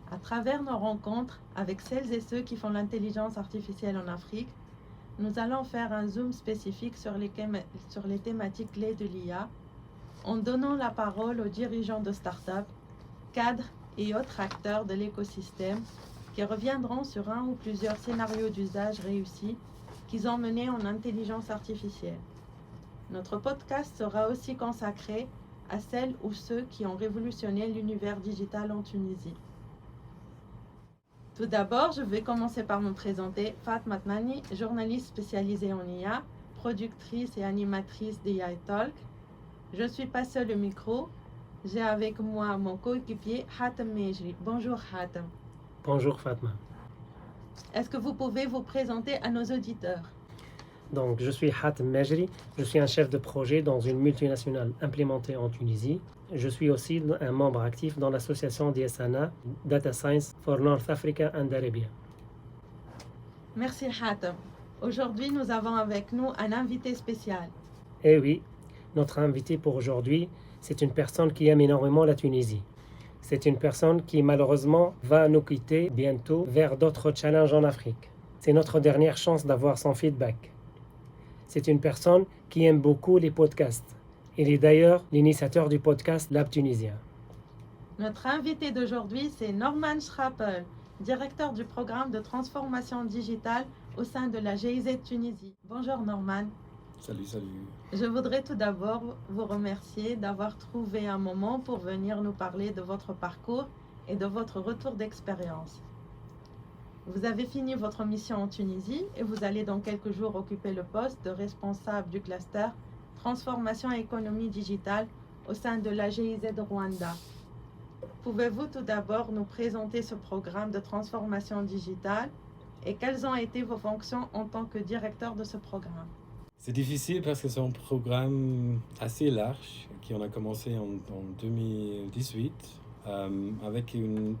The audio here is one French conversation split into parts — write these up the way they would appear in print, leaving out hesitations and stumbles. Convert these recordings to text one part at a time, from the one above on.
À travers nos rencontres avec celles et ceux qui font l'intelligence artificielle en Afrique, nous allons faire un zoom spécifique sur les thématiques clés de l'IA, en donnant la parole aux dirigeants de start-up, cadres et autres acteurs de l'écosystème qui reviendront sur un ou plusieurs scénarios d'usage réussis qu'ils ont menés en intelligence artificielle. Notre podcast sera aussi consacré à celles ou ceux qui ont révolutionné l'univers digital en Tunisie. Tout d'abord, je vais commencer par me présenter. Fatma Tnani, journaliste spécialisée en IA, productrice et animatrice d'IA Talk. Je ne suis pas seule au micro. J'ai avec moi mon coéquipier Hatem Mejri. Bonjour Hatem. Bonjour Fatma. Est-ce que vous pouvez vous présenter à nos auditeurs? Donc, je suis Hatem Mejri, je suis un chef de projet dans une multinationale implémentée en Tunisie. Je suis aussi un membre actif dans l'association DSANA, Data Science for North Africa and Arabia. Merci Hatem. Aujourd'hui, nous avons avec nous un invité spécial. Et oui, notre invité pour aujourd'hui, c'est une personne qui aime énormément la Tunisie. C'est une personne qui malheureusement va nous quitter bientôt vers d'autres challenges en Afrique. C'est notre dernière chance d'avoir son feedback. C'est une personne qui aime beaucoup les podcasts. Il est d'ailleurs l'initiateur du podcast Lab Tunisien. Notre invité d'aujourd'hui, c'est Norman Schrappel, directeur du programme de transformation digitale au sein de la GIZ Tunisie. Bonjour Norman. Salut. Je voudrais tout d'abord vous remercier d'avoir trouvé un moment pour venir nous parler de votre parcours et de votre retour d'expérience. Vous avez fini votre mission en Tunisie et vous allez dans quelques jours occuper le poste de responsable du cluster Transformation et économie digitale au sein de la GIZ Rwanda. Pouvez-vous tout d'abord nous présenter ce programme de transformation digitale et quelles ont été vos fonctions en tant que directeur de ce programme? C'est difficile parce que c'est un programme assez large qui on a commencé en 2018 avec une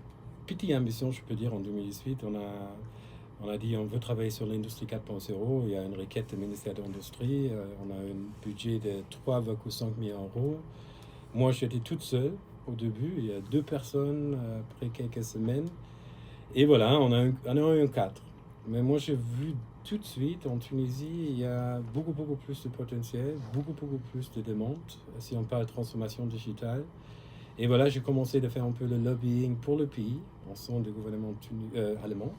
petite ambition, je peux dire, en 2018. On a dit on veut travailler sur l'industrie 4.0. Il y a une requête du ministère de l'Industrie. On a un budget de 3,5 millions d'euros. Moi, j'étais toute seule au début. Il y a 2 personnes après quelques semaines. Et voilà, on a eu un cadre. Mais moi, j'ai vu tout de suite, en Tunisie, il y a beaucoup plus de potentiel, beaucoup plus de demandes, si on parle de transformation digitale. Et voilà, j'ai commencé à faire un peu le lobbying pour le pays, en son du gouvernement allemand.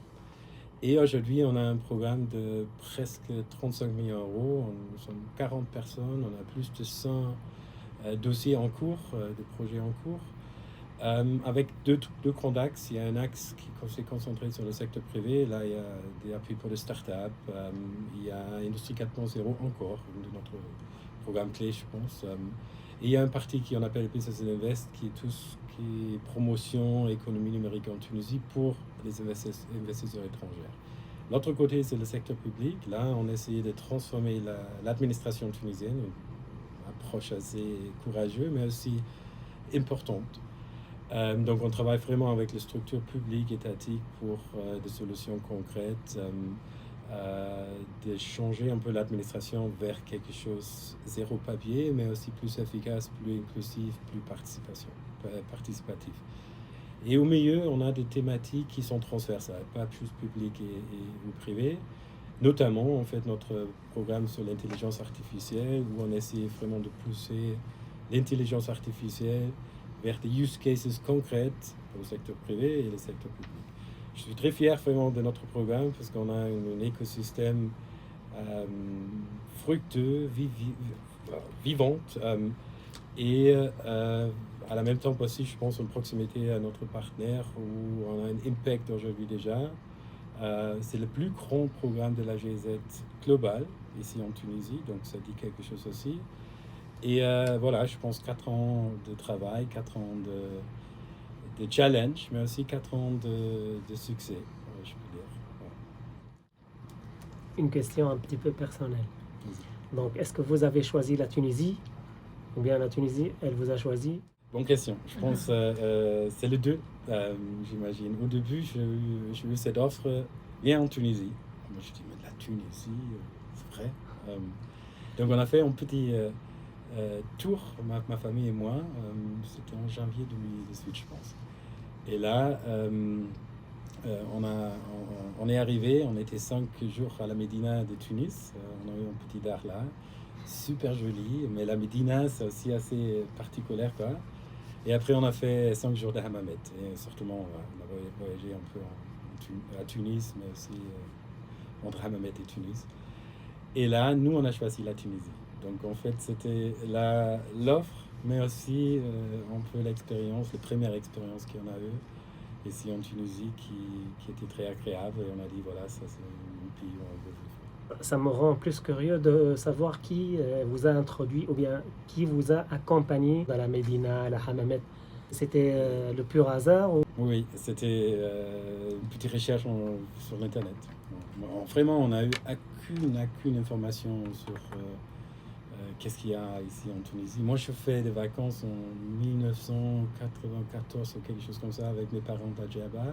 Et aujourd'hui, on a un programme de presque 35 millions d'euros. Nous sommes 40 personnes, on a plus de 100 dossiers en cours, des projets en cours. Avec deux grands axes. Il y a un axe qui s'est concentré sur le secteur privé. Là, il y a des appuis pour les startups. Il y a Industrie 4.0 encore, de notre programme clé, je pense. Et il y a une partie qu'on appelle Business Invest, qui est tout ce qui est promotion, économie numérique en Tunisie pour les investisseurs étrangers. L'autre côté, c'est le secteur public. Là, on a essayé de transformer l'administration tunisienne, une approche assez courageuse, mais aussi importante. Donc on travaille vraiment avec les structures publiques, étatiques pour des solutions concrètes, de changer un peu l'administration vers quelque chose zéro papier, mais aussi plus efficace, plus inclusif, plus participatif. Et au milieu, on a des thématiques qui sont transversales, pas juste public ou privé. Notamment, en fait, notre programme sur l'intelligence artificielle, où on essaie vraiment de pousser l'intelligence artificielle vers des use cases concrètes pour le secteur privé et le secteur public. Je suis très fier vraiment de notre programme parce qu'on a un écosystème fructueux, vivante et à la même temps aussi, je pense, une proximité à notre partenaire où on a un impact aujourd'hui déjà. C'est le plus grand programme de la GIZ global ici en Tunisie, donc ça dit quelque chose aussi. Et voilà, je pense 4 ans de travail, 4 ans de challenge, mais aussi 4 ans de succès, je peux dire. Ouais. Une question un petit peu personnelle. Donc, est-ce que vous avez choisi la Tunisie ou bien la Tunisie, elle vous a choisi? Bonne question. Je pense c'est les deux, j'imagine. Au début, j'ai eu cette offre, viens en Tunisie. Moi, je dis, mais la Tunisie, c'est vrai. Donc, on a fait un petit tour, ma famille et moi. C'était en janvier 2018, je pense. Et là, on est arrivé, on était 5 jours à la Médina de Tunis. On a eu un petit dar là, super joli, mais la Médina, c'est aussi assez particulier, quoi. Et après, on a fait 5 jours de Hammamet. Et surtout, on a voyagé un peu à Tunis, mais aussi entre Hammamet et Tunis. Et là, nous, on a choisi la Tunisie. Donc, en fait, c'était l'offre, mais aussi un peu l'expérience, la première expérience qu'on a eue ici en Tunisie qui était très agréable. Et on a dit, voilà, ça, c'est un pays où on veut vivre. Ça me rend plus curieux de savoir qui vous a introduit ou bien qui vous a accompagné dans la Médina, à la Hammamet. C'était le pur hasard ou... Oui, c'était une petite recherche sur l'Internet. Vraiment, on n'a eu aucune information sur qu'est-ce qu'il y a ici en Tunisie. Moi, je fais des vacances en 1994 ou quelque chose comme ça avec mes parents à Djerba.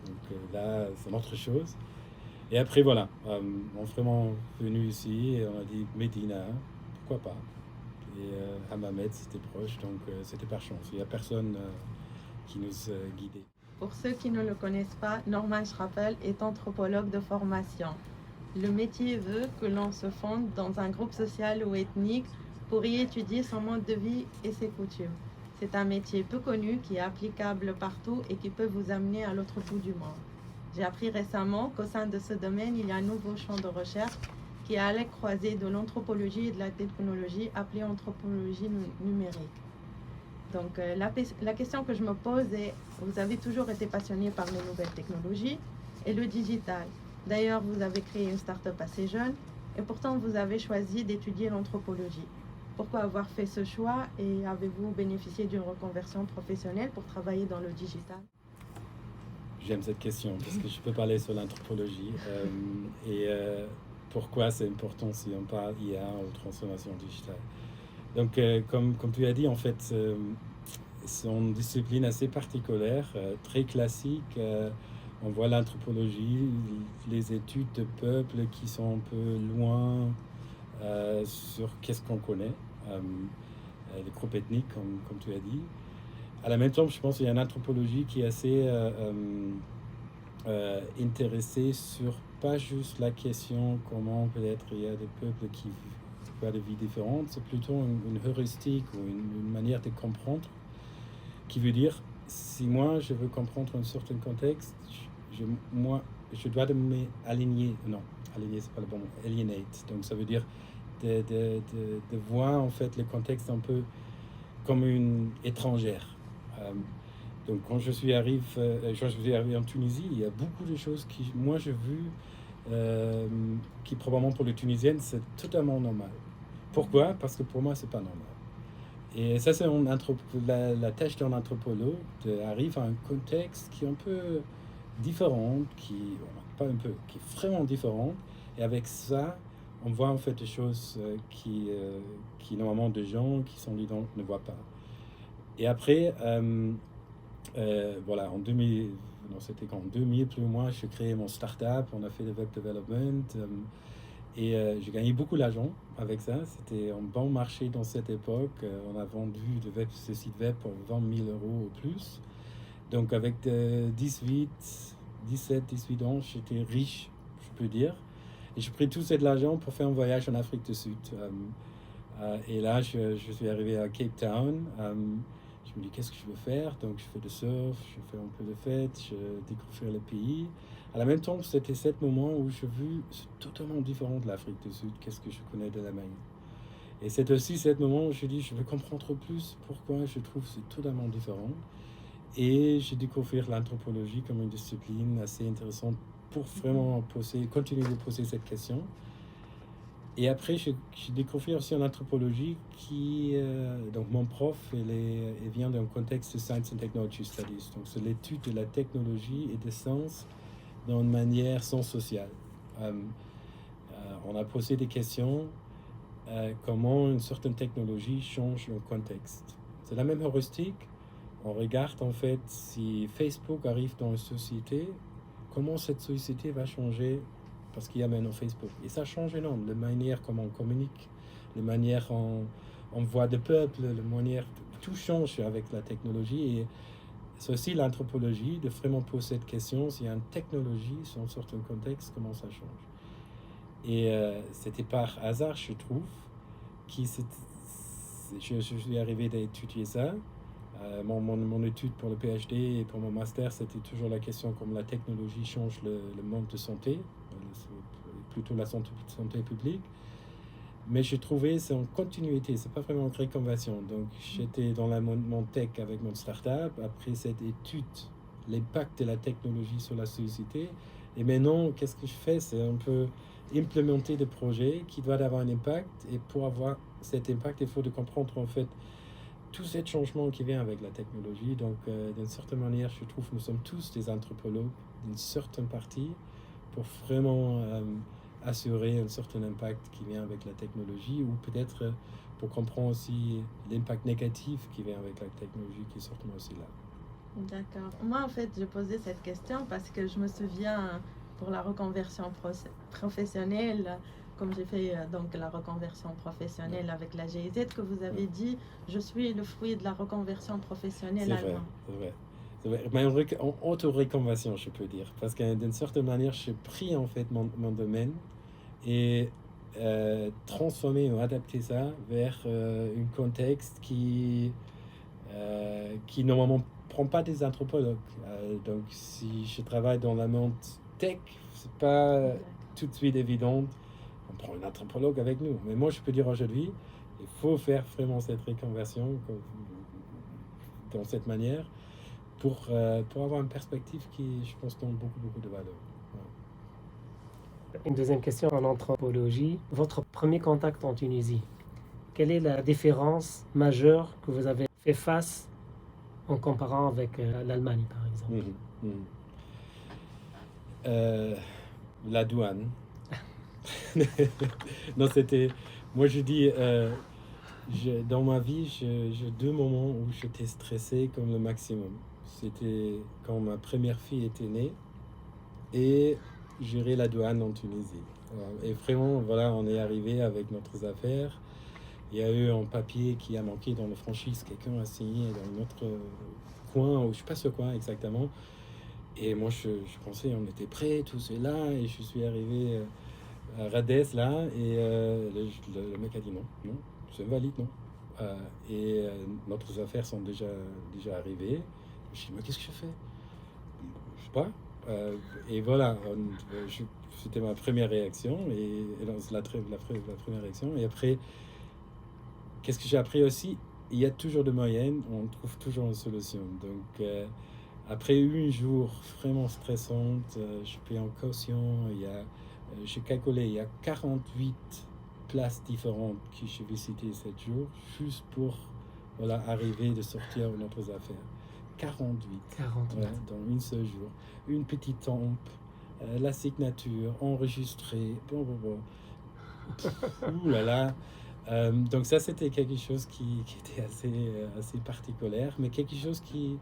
Donc là, c'est autre chose. Et après, voilà, on est vraiment venu ici et on a dit Médina, pourquoi pas. Et Hammamet, c'était proche, donc c'était par chance. Il n'y a personne qui nous guidait. Pour ceux qui ne le connaissent pas, Norman Schrappel est anthropologue de formation. Le métier veut que l'on se fonde dans un groupe social ou ethnique pour y étudier son mode de vie et ses coutumes. C'est un métier peu connu qui est applicable partout et qui peut vous amener à l'autre bout du monde. J'ai appris récemment qu'au sein de ce domaine, il y a un nouveau champ de recherche qui est à la croisée de l'anthropologie et de la technologie, appelée anthropologie numérique. Donc la question que je me pose est, vous avez toujours été passionné par les nouvelles technologies et le digital. D'ailleurs, vous avez créé une start-up assez jeune et pourtant vous avez choisi d'étudier l'anthropologie. Pourquoi avoir fait ce choix et avez-vous bénéficié d'une reconversion professionnelle pour travailler dans le digital? J'aime cette question parce que je peux parler sur l'anthropologie et pourquoi c'est important si on parle IA ou transformation digitale. Donc, comme tu as dit, en fait, c'est une discipline assez particulière, très classique. On voit l'anthropologie, les études de peuples qui sont un peu loin sur qu'est-ce qu'on connaît, les groupes ethniques, comme tu as dit. À la même temps, je pense qu'il y a une anthropologie qui est assez intéressée sur pas juste la question comment peut-être il y a des peuples qui vivent des vies différentes, c'est plutôt une heuristique ou une manière de comprendre qui veut dire si moi je veux comprendre un certain contexte, je dois m'aligner, non, aligner c'est pas le bon mot, alienate, donc ça veut dire de voir en fait le contexte un peu comme une étrangère. Donc quand je suis arrivé en Tunisie, il y a beaucoup de choses qui, moi, j'ai vu, qui probablement pour les Tunisiennes, c'est totalement normal. Pourquoi? Parce que pour moi, c'est pas normal. Et ça, c'est la tâche d'un anthropologue d'arriver à un contexte qui est un peu différent, qui est vraiment différent. Et avec ça, on voit en fait des choses qui normalement des gens qui sont lidans ne voient pas. Et après, voilà, en 2000, non, c'était qu'en 2000 plus ou moins, j'ai créé mon start-up, on a fait le web development et j'ai gagné beaucoup d'argent avec ça. C'était un bon marché dans cette époque. On a vendu ce site web pour 20 000 euros ou plus. Donc avec 17, 18 ans, j'étais riche, je peux dire. Et j'ai pris tout cet argent pour faire un voyage en Afrique du Sud. Et là, je suis arrivé à Cape Town. Je me dis, qu'est-ce que je veux faire? Donc, je fais du surf, je fais un peu de fête, je découvre le pays. À la même temps, c'était ce moment où j'ai vu, c'est totalement différent de l'Afrique du Sud, qu'est-ce que je connais de l'Allemagne. Et c'est aussi ce moment où je dis, je veux comprendre plus pourquoi je trouve que c'est totalement différent. Et j'ai découvert l'anthropologie comme une discipline assez intéressante pour vraiment continuer de poser cette question. Et après, j'ai découvert aussi en anthropologie qui, donc mon prof, il vient d'un contexte de Science and Technology Studies. Donc, c'est l'étude de la technologie et des sciences d'une manière science sociale. On a posé des questions, comment une certaine technologie change le contexte. C'est la même heuristique. On regarde en fait si Facebook arrive dans une société, comment cette société va changer parce qu'il y a maintenant Facebook. Et ça change énormément, la manière comment on communique, la manière on voit des peuples, la manière, tout change avec la technologie. C'est aussi l'anthropologie de vraiment poser cette question, s'il y a une technologie sur un certain contexte, comment ça change. Et c'était par hasard, je trouve, je suis arrivé d'étudier ça. Mon étude pour le PhD et pour mon master, c'était toujours la question comment la technologie change le monde de santé, plutôt la santé publique. Mais j'ai trouvé c'est en continuité, c'est pas vraiment une reconversion. Donc j'étais dans mon tech avec mon startup, après cette étude, l'impact de la technologie sur la société. Et maintenant, qu'est-ce que je fais? C'est un peu implémenter des projets qui doivent avoir un impact. Et pour avoir cet impact, il faut de comprendre en fait tout ce changement qui vient avec la technologie. Donc d'une certaine manière, je trouve que nous sommes tous des anthropologues d'une certaine partie pour vraiment assurer un certain impact qui vient avec la technologie, ou peut-être pour comprendre aussi l'impact négatif qui vient avec la technologie qui est certainement aussi là. D'accord. Moi, en fait, je posais cette question parce que je me souviens, pour la reconversion professionnelle, comme j'ai fait donc la reconversion professionnelle avec la GIZ, que vous avez dit, je suis le fruit de la reconversion professionnelle allemande. C'est vrai. Mais en auto-reconversion, je peux dire, parce que d'une certaine manière, j'ai pris en fait mon domaine et transformer ou adapter ça vers un contexte qui normalement prend pas des anthropologues. Donc si je travaille dans la monde tech, c'est pas tout de suite évident. On prend un anthropologue avec nous. Mais moi, je peux dire aujourd'hui, il faut faire vraiment cette reconversion dans cette manière pour avoir une perspective qui, je pense, donne beaucoup de valeur. Une deuxième question en anthropologie. Votre premier contact en Tunisie, quelle est la différence majeure que vous avez fait face en comparant avec l'Allemagne, par exemple? La douane. Non, c'était... Moi, je dis... dans ma vie, j'ai 2 moments où j'étais stressé comme le maximum. C'était quand ma première fille était née et gérer la douane en Tunisie. Et vraiment, voilà, on est arrivé avec notre affaire. Il y a eu un papier qui a manqué dans le franchise. Quelqu'un a signé dans notre coin, ou je ne sais pas ce coin exactement. Et moi, je pensais on était prêts, tout cela. Et je suis arrivé à Radès, là. Et le mec a dit non, c'est invalide, non. Et notre affaires sont déjà arrivées. Je me suis dit, mais qu'est-ce que je fais? Je sais pas. Et voilà, c'était ma première réaction, et la première réaction. Et après, qu'est-ce que j'ai appris aussi? Il y a toujours de moyens, on trouve toujours une solution. Donc, après 1 jour vraiment stressant, je paye en caution. J'ai calculé, il y a 48 places différentes que j'ai visitées 7 jours, juste pour arriver de sortir de notre affaire. 48. Dans 1 seul jour. Une petite tempe, la signature, enregistrée. Ouh là là. Donc ça, c'était quelque chose qui était assez particulier, mais quelque chose qui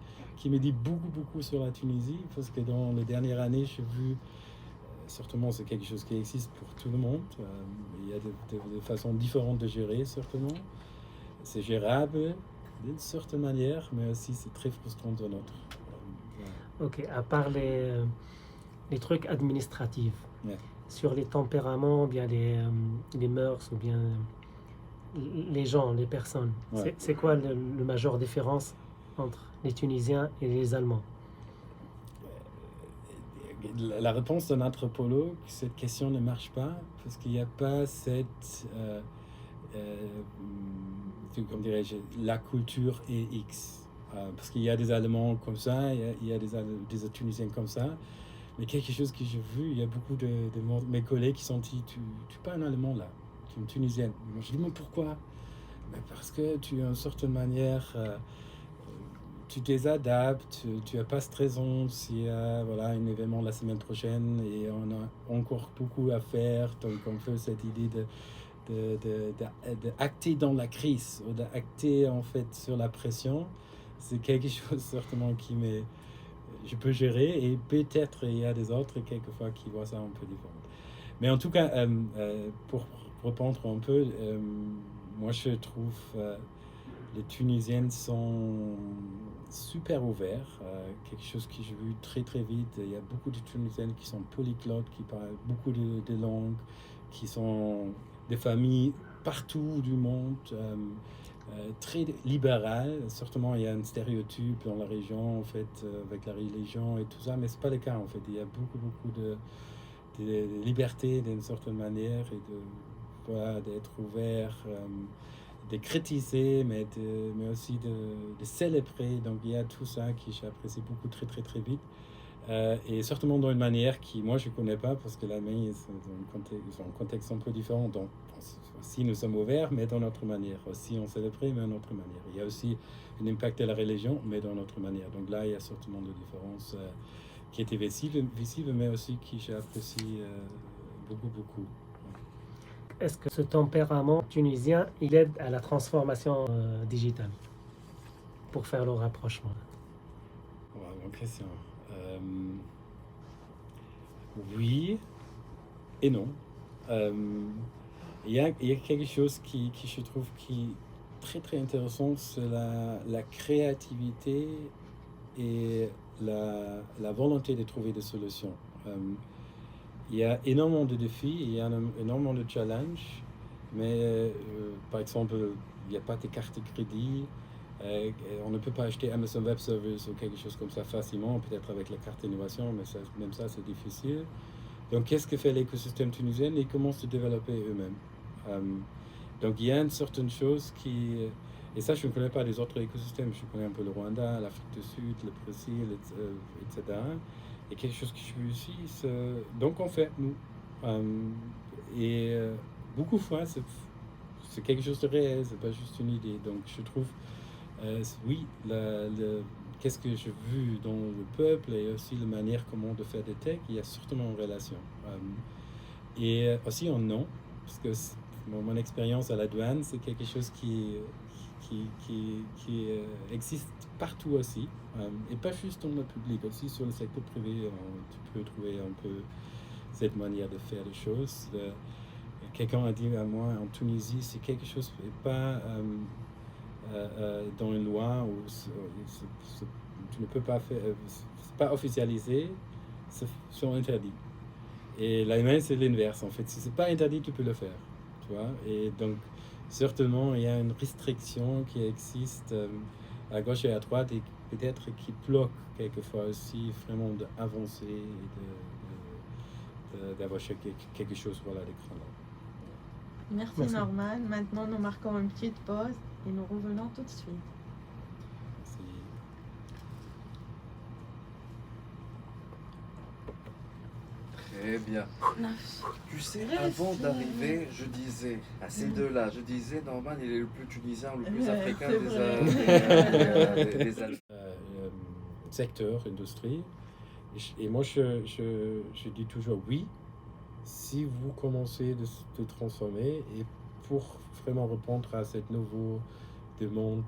me dit beaucoup sur la Tunisie, parce que dans les dernières années, j'ai vu, certainement c'est quelque chose qui existe pour tout le monde. Il y a des façons différentes de gérer, certainement. C'est gérable d'une certaine manière, mais aussi c'est très frustrant de notre. Ok, à part les trucs administratifs, Ouais. sur les tempéraments, ou bien les mœurs, ou bien les gens, les personnes, Ouais. c'est quoi le majeure différence entre les Tunisiens et les Allemands? La réponse d'un anthropologue, cette question ne marche pas, parce qu'il n'y a pas cette, comme dirais-je, la culture est X. Parce qu'il y a des Allemands comme ça, il y a des Tunisiens comme ça. Mais quelque chose que j'ai vu, il y a beaucoup de mes collègues qui sont dit, tu es pas un Allemand là, tu es une Tunisienne. Moi, je dis, mais pourquoi? Mais parce que tu as une certaine manière, tu les adaptes, tu n'as pas stressant s'il y a un événement la semaine prochaine et on a encore beaucoup à faire. Donc on fait cette idée d'acter dans la crise, ou d'acter en fait sur la pression. C'est quelque chose certainement je peux gérer, et peut-être il y a des autres quelquefois qui voient ça un peu différent. Mais en tout cas, pour répondre un peu, moi je trouve les Tunisiennes sont super ouvert, quelque chose que j'ai vu très très vite. Il y a beaucoup de Tunisiennes qui sont polyglottes, qui parlent beaucoup de langues, qui sont des familles partout du monde, très libérales. Certainement, il y a un stéréotype dans la région, en fait, avec la religion et tout ça, mais c'est pas le cas, en fait. Il y a beaucoup de liberté d'une certaine manière et voilà, d'être ouvert, de critiquer, mais aussi de célébrer. Donc il y a tout ça que j'apprécie beaucoup très très très vite. Et certainement dans une manière qui, moi, je ne connais pas, parce que l'Allemagne est dans un contexte un peu différent. Donc, aussi, nous sommes ouverts, mais dans notre manière. Aussi, on célèbre, mais dans notre manière. Il y a aussi un impact de la religion, mais dans notre manière. Donc là, il y a certainement des différences qui étaient visibles, mais aussi qui j'apprécie beaucoup. Est-ce que ce tempérament tunisien, il aide à la transformation digitale pour faire le rapprochement? Ouais, bonne question. Oui et non. Il y a quelque chose qui je trouve qui est très très intéressant, c'est la créativité et la volonté de trouver des solutions. Il y a énormément de défis, il y a énormément de challenges, mais par exemple, il n'y a pas de carte de crédit. On ne peut pas acheter Amazon Web Services ou quelque chose comme ça facilement, peut-être avec la carte d'innovation, mais même ça c'est difficile. Donc qu'est-ce que fait l'écosystème tunisien? Ils commencent à se développer eux-mêmes. Donc il y a une certaine chose qui... Et ça, je ne connais pas des autres écosystèmes. Je connais un peu le Rwanda, l'Afrique du Sud, le Brésil, etc. Et quelque chose que je suis ici, donc on fait, nous. Beaucoup de fois, c'est quelque chose de réel, c'est pas juste une idée. Donc je trouve, oui, qu'est-ce que j'ai vu dans le peuple et aussi la manière comment de faire des tech, il y a certainement une relation. Et aussi en non, parce que mon expérience à la douane, c'est quelque chose qui existe partout aussi, et pas juste dans le public, aussi sur le secteur privé, tu peux trouver un peu cette manière de faire les choses. Quelqu'un a dit à moi, en Tunisie, si quelque chose n'est pas dans une loi ou tu ne peux pas faire, c'est pas officialisé, c'est interdit. Et l'Allemagne, c'est l'inverse, en fait. Si c'est pas interdit, tu peux le faire, tu vois. Et donc, certainement, il y a une restriction qui existe à gauche et à droite et peut-être qui bloque quelquefois aussi vraiment d'avancer et d'avoir quelque chose, voilà, d'écran là. Merci Norman. Maintenant, nous marquons une petite pause et nous revenons tout de suite. Merci. Très bien. Tu sais, avant d'arriver, je disais à ces deux-là, Norman, il est le plus tunisien, le plus africain des Alpes. Secteur, industrie. Et moi, je dis toujours oui, si vous commencez de transformer et pour vraiment répondre à cette nouvelle demande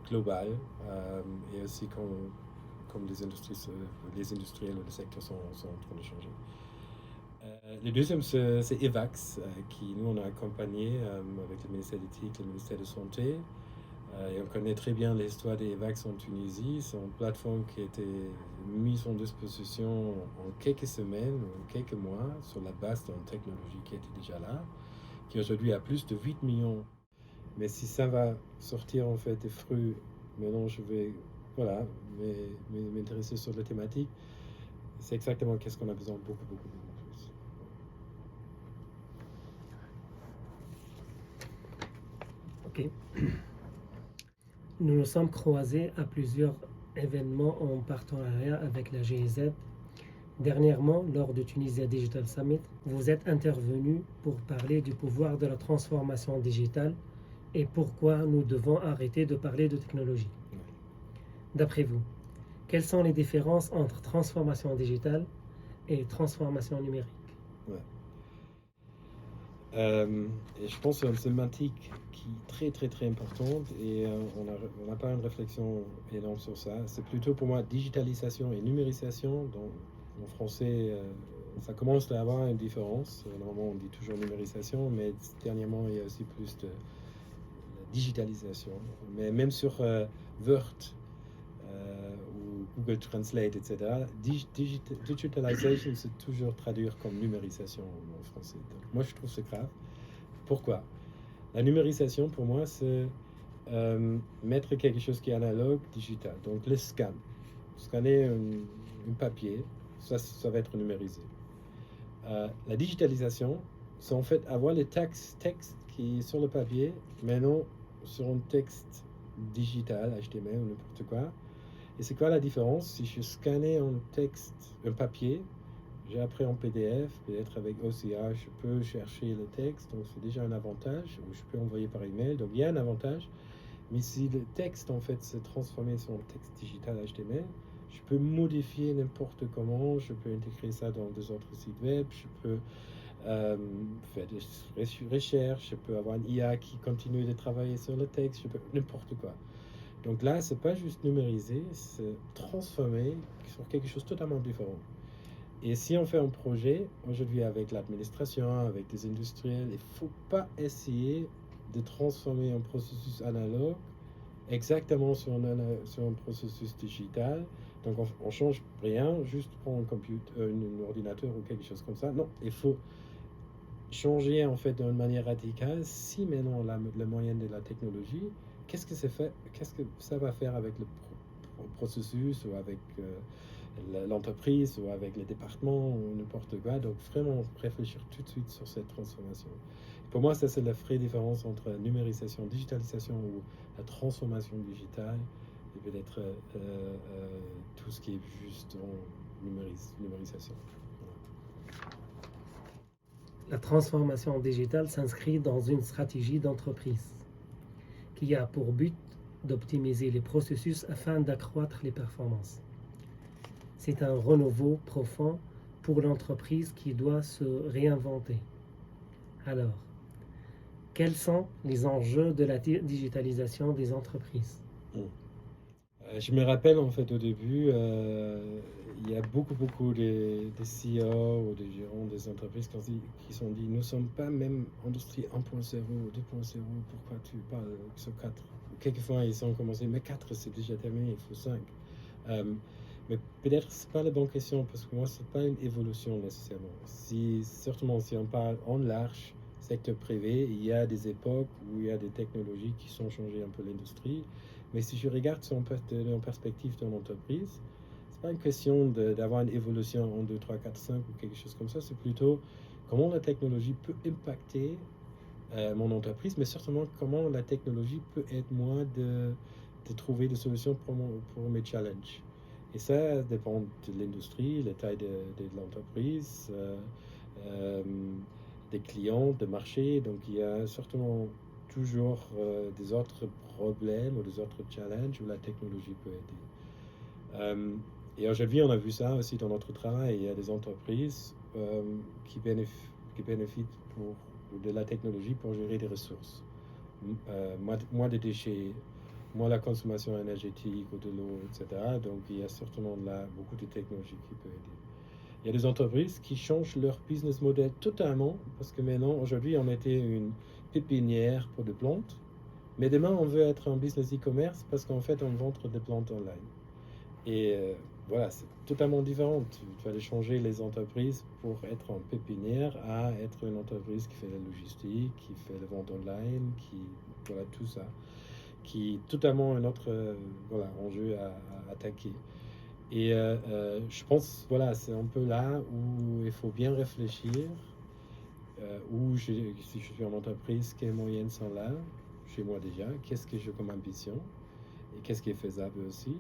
globale et aussi comme les industriels ou les secteurs sont en train de changer. Le deuxième, c'est EVAX, qui nous on a accompagné avec le ministère d'éthique, le ministère de Santé. Et on connaît très bien l'histoire des EVAX en Tunisie. C'est une plateforme qui a été mise en disposition en quelques semaines ou quelques mois sur la base d'une technologie qui était déjà là, qui aujourd'hui a plus de 8 millions. Mais si ça va sortir en fait des fruits, maintenant je vais m'intéresser sur la thématique. C'est exactement qu'est-ce qu'on a besoin beaucoup plus. Ok. Nous nous sommes croisés à plusieurs événements en partenariat avec la GIZ. Dernièrement, lors du Tunisia Digital Summit, vous êtes intervenu pour parler du pouvoir de la transformation digitale et pourquoi nous devons arrêter de parler de technologie. D'après vous, quelles sont les différences entre transformation digitale et transformation numérique? Et je pense que c'est une sémantique qui est très très importante et on n'a pas une réflexion énorme sur ça. C'est plutôt pour moi digitalisation et numérisation. Donc, en français, ça commence à avoir une différence. Normalement, on dit toujours numérisation, mais dernièrement, il y a aussi plus de digitalisation. Mais même sur Word ou Google Translate, etc. Digitalization, c'est toujours traduire comme numérisation en français. Donc, moi, je trouve c'est grave. Pourquoi? La numérisation, pour moi, c'est mettre quelque chose qui est analogue, digital. Donc, le scan. Scanner un papier, ça va être numérisé. La digitalisation, c'est en fait avoir le texte qui est sur le papier, mais non sur un texte digital, HTML ou n'importe quoi. Et c'est quoi la différence? Si je scannais un texte, un papier, j'ai après en PDF, peut-être avec OCR, je peux chercher le texte, donc c'est déjà un avantage, ou je peux envoyer par email, donc il y a un avantage. Mais si le texte en fait s'est transformé sur un texte digital HTML, je peux modifier n'importe comment, je peux intégrer ça dans des autres sites web, je peux faire des recherches, je peux avoir une IA qui continue de travailler sur le texte, je peux n'importe quoi. Donc là, c'est pas juste numériser, c'est transformer sur quelque chose de totalement différent. Et si on fait un projet, aujourd'hui avec l'administration, avec des industriels, il ne faut pas essayer de transformer un processus analogue exactement sur un processus digital. Donc on ne change rien, juste prendre un ordinateur ou quelque chose comme ça. Non, il faut changer en fait d'une manière radicale. Si maintenant le moyen de la technologie, qu'est-ce que ça va faire avec le processus ou avec l'entreprise ou avec les départements ou n'importe quoi. Donc vraiment réfléchir tout de suite sur cette transformation. Pour moi, ça c'est la vraie différence entre numérisation, digitalisation ou la transformation digitale et peut-être tout ce qui est juste en numérisation. La transformation digitale s'inscrit dans une stratégie d'entreprise qui a pour but d'optimiser les processus afin d'accroître les performances. C'est un renouveau profond pour l'entreprise qui doit se réinventer. Alors, quels sont les enjeux de la digitalisation des entreprises? Je me rappelle en fait au début, il y a beaucoup de CEO ou des gérants des entreprises qui sont dit nous ne sommes pas même industrie 1.0 ou 2.0, pourquoi tu parles sur 4? Quelquefois ils ont commencé, mais 4 c'est déjà terminé, il faut 5. Mais peut-être ce n'est pas la bonne question parce que moi ce n'est pas une évolution nécessairement. Certainement si on parle en large, secteur privé, il y a des époques où il y a des technologies qui sont changées un peu l'industrie. Mais si je regarde ça en perspective d'une entreprise, ce n'est pas une question d'avoir une évolution en 2, 3, 4, 5 ou quelque chose comme ça. C'est plutôt comment la technologie peut impacter mon entreprise, mais certainement comment la technologie peut être moi de trouver des solutions pour mes challenges. Et ça dépend de l'industrie, la taille de l'entreprise, des clients, des marchés. Donc il y a certainement toujours des autres problèmes ou des autres challenges où la technologie peut aider. Et aujourd'hui, on a vu ça aussi dans notre travail. Il y a des entreprises qui bénéficient de la technologie pour gérer des ressources. Moins de déchets, moins la consommation énergétique ou de l'eau, etc. Donc il y a certainement là beaucoup de technologies qui peuvent aider. Il y a des entreprises qui changent leur business model totalement parce que maintenant, aujourd'hui, on était une pépinière pour des plantes, mais demain, on veut être un business e-commerce parce qu'en fait, on vend des plantes online. Et voilà, c'est totalement différent. Tu vas aller changer les entreprises pour être en pépinière à être une entreprise qui fait la logistique, qui fait la vente online, voilà, tout ça, qui est totalement un autre enjeu à attaquer. Et je pense, voilà, c'est un peu là où il faut bien réfléchir, si je suis en entreprise, quelles moyens sont là, chez moi déjà, qu'est-ce que j'ai comme ambition, et qu'est-ce qui est faisable aussi.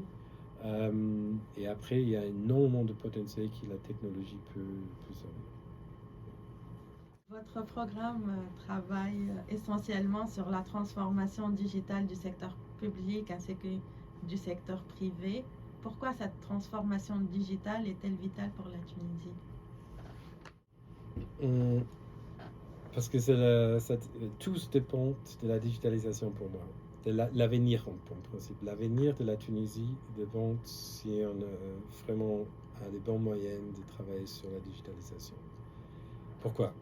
Et après, il y a énormément de potentiel que la technologie peut servir. Votre programme travaille essentiellement sur la transformation digitale du secteur public ainsi que du secteur privé. Pourquoi cette transformation digitale est-elle vitale pour la Tunisie? Parce que tout dépend de la digitalisation pour moi, de l'avenir en principe. L'avenir de la Tunisie dépend si on a vraiment des bons moyens de travailler sur la digitalisation. Pourquoi?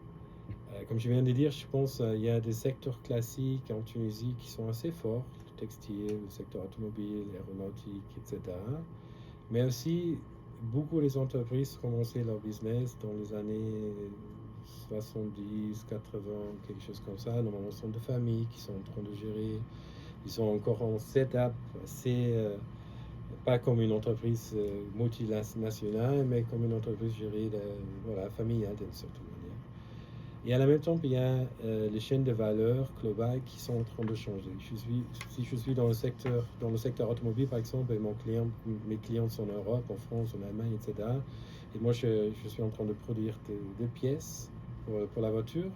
Comme je viens de dire, je pense qu'il y a des secteurs classiques en Tunisie qui sont assez forts, textile, le secteur automobile, aéronautique, etc. Mais aussi, beaucoup des entreprises commençaient leur business dans les années 70, 80, quelque chose comme ça. Normalement, ce sont des familles qui sont en train de gérer. Ils sont encore en setup assez, pas comme une entreprise multinationale, mais comme une entreprise gérée familiale d'une certaine manière. Et à la même temps, il y a les chaînes de valeur globales qui sont en train de changer. Si je suis dans le secteur automobile, par exemple, et mes clients sont en Europe, en France, en Allemagne, etc. Et moi, je suis en train de produire des pièces pour la voiture.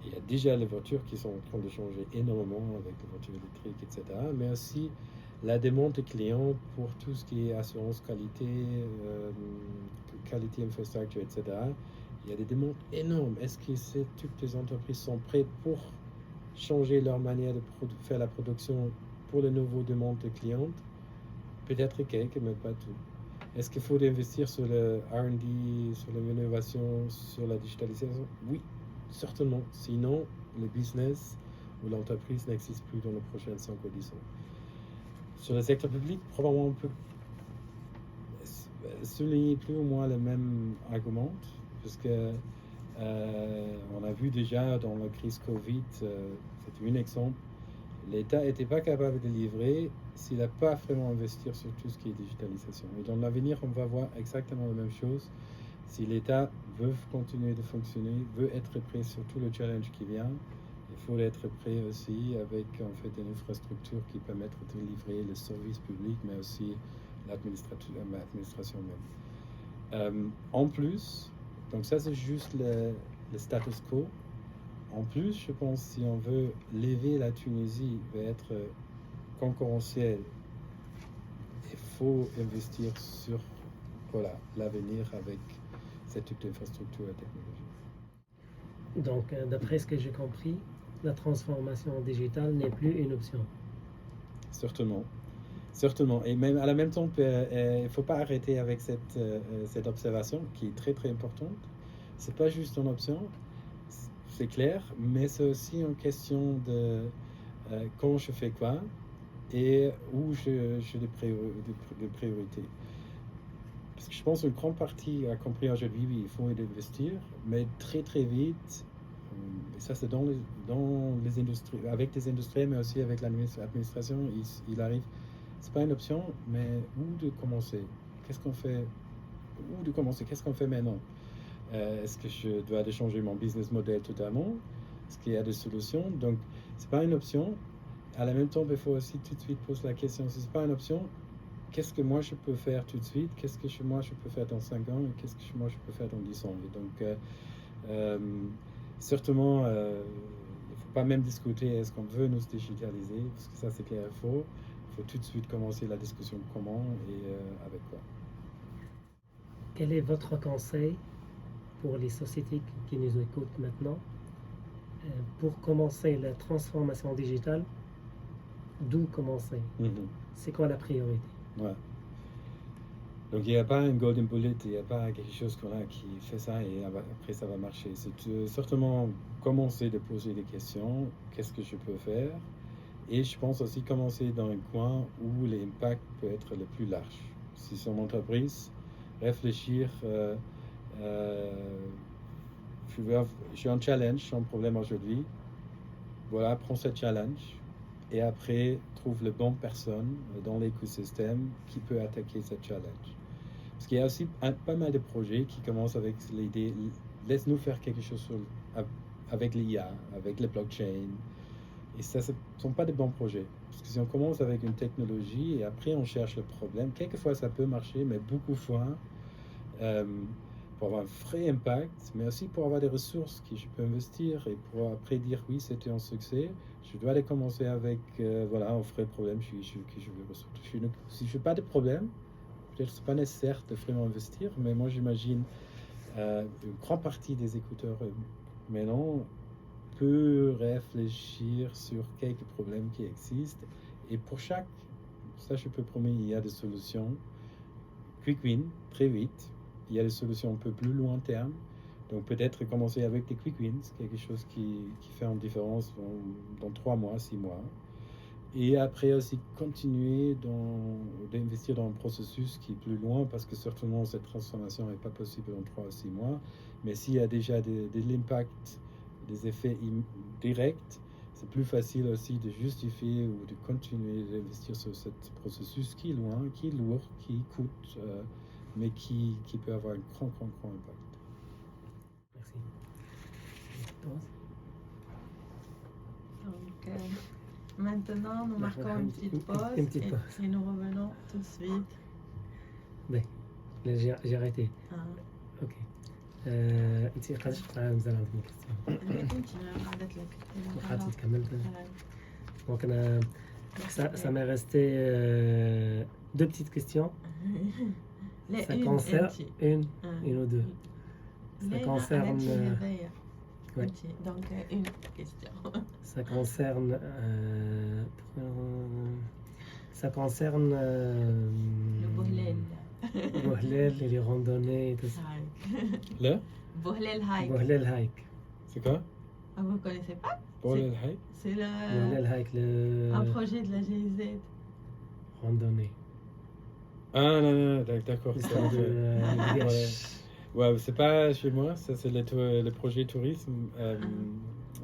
Il y a déjà les voitures qui sont en train de changer énormément avec les voitures électriques, etc. Mais aussi la demande des clients pour tout ce qui est assurance qualité, qualité infrastructure, etc. Il y a des demandes énormes. Est-ce que toutes les entreprises sont prêtes pour changer leur manière de faire la production pour les nouveaux demandes des clients? Peut-être quelques, mais pas tout. Est-ce qu'il faut investir sur le R&D, sur l'innovation, sur la digitalisation? Oui, certainement. Sinon, le business ou l'entreprise n'existe plus dans les prochaines 5 ou 10 ans. Sur le secteur public, probablement on peut souligner plus ou moins le même argument, parce que on a vu déjà dans la crise Covid, c'est un exemple, l'État n'était pas capable de livrer s'il n'a pas vraiment investi sur tout ce qui est digitalisation. Et dans l'avenir, on va voir exactement la même chose. Si l'État veut continuer de fonctionner, veut être prêt sur tout le challenge qui vient, il faut être prêt aussi avec en fait une infrastructure qui permette de livrer le service public, mais aussi l'administration même. En plus, donc ça c'est juste le status quo. En plus, je pense si on veut lever la Tunisie vers être concurrentielle, il faut investir sur l'avenir avec cette type d'infrastructure et technologie. Donc, d'après ce que j'ai compris, la transformation digitale n'est plus une option. Certainement. Et même à la même temps, il ne faut pas arrêter avec cette observation qui est très très importante. C'est pas juste une option, c'est clair, mais c'est aussi une question de quand je fais quoi et où j'ai des priorités. Parce que je pense qu'une grande partie a compris aujourd'hui qu'il faut investir, mais très très vite, et ça c'est dans les industries, avec les industriels, mais aussi avec l'administration, il arrive, c'est pas une option, mais où de commencer? Qu'est-ce qu'on fait? Où de commencer? Qu'est-ce qu'on fait maintenant? Est-ce que je dois changer mon business model totalement? Est-ce qu'il y a des solutions? Donc, c'est pas une option. À la même temps, il faut aussi tout de suite poser la question, si c'est pas une option, qu'est-ce que moi je peux faire tout de suite? Qu'est-ce que moi je peux faire dans 5 ans? Et qu'est-ce que moi je peux faire dans 10 ans? Et donc, certainement, il ne faut pas même discuter est-ce qu'on veut nous digitaliser, parce que ça c'est clair et faux. Il faut tout de suite commencer la discussion comment et avec quoi. Quel est votre conseil pour les sociétés qui nous écoutent maintenant pour commencer la transformation digitale? D'où commencer? C'est quoi la priorité? Ouais. Donc il n'y a pas une golden bullet, il n'y a pas quelque chose qui fait ça et après ça va marcher. C'est certainement commencer de poser des questions, qu'est-ce que je peux faire? Et je pense aussi commencer dans un coin où l'impact peut être le plus large. Si c'est une entreprise, réfléchir, j'ai un challenge, j'ai un problème aujourd'hui, voilà, prends ce challenge et après trouve les bonnes personnes dans l'écosystème qui peut attaquer ce challenge. Parce qu'il y a aussi pas mal de projets qui commencent avec l'idée, laisse-nous faire quelque chose avec l'IA, avec le blockchain. Et ça, ce ne sont pas des bons projets. Parce que si on commence avec une technologie et après on cherche le problème, quelquefois ça peut marcher, mais beaucoup de fois, pour avoir un vrai impact, mais aussi pour avoir des ressources que je peux investir et pour après dire oui, c'était un succès, je dois aller commencer avec un vrai problème que je veux résoudre. Si je n'ai pas de problème, peut-être que ce n'est pas nécessaire de vraiment investir, mais moi j'imagine une grande partie des écouteurs maintenant peut réfléchir sur quelques problèmes qui existent et pour chaque, ça je peux promettre, il y a des solutions quick win, très vite. Il y a des solutions un peu plus long terme. Donc peut-être commencer avec des quick wins, quelque chose qui fait une différence dans 3 mois, 6 mois. Et après aussi continuer d'investir dans un processus qui est plus loin parce que certainement cette transformation n'est pas possible en 3 à 6 mois. Mais s'il y a déjà de l'impact, des effets directs, c'est plus facile aussi de justifier ou de continuer d'investir sur ce processus qui est loin, qui est lourd, qui coûte, mais qui peut avoir un grand impact. Merci. Donc, maintenant, nous marquons une petite pause, et nous revenons tout de suite. Ben, là, j'ai arrêté. Ah. Ok. انت قادر تقرا مزال عندك كيستيون كنت عادت لك وقعدت تكمل دونك انا ça m'est resté deux petites questions. Ça concerne une ou deux. Ça concerne ouais. Donc une question. Ça concerne le Bohlel. Bohlel et les randonnées et tout ça. Le Bohlel Hike. Bohlel Hike. C'est quoi? Ah, vous ne connaissez pas? Bohlel Hike. C'est Bohlel Hike, un projet de la GIZ. Randonnée. Ah non, d'accord. Ouais, c'est pas chez moi, ça c'est le projet tourisme.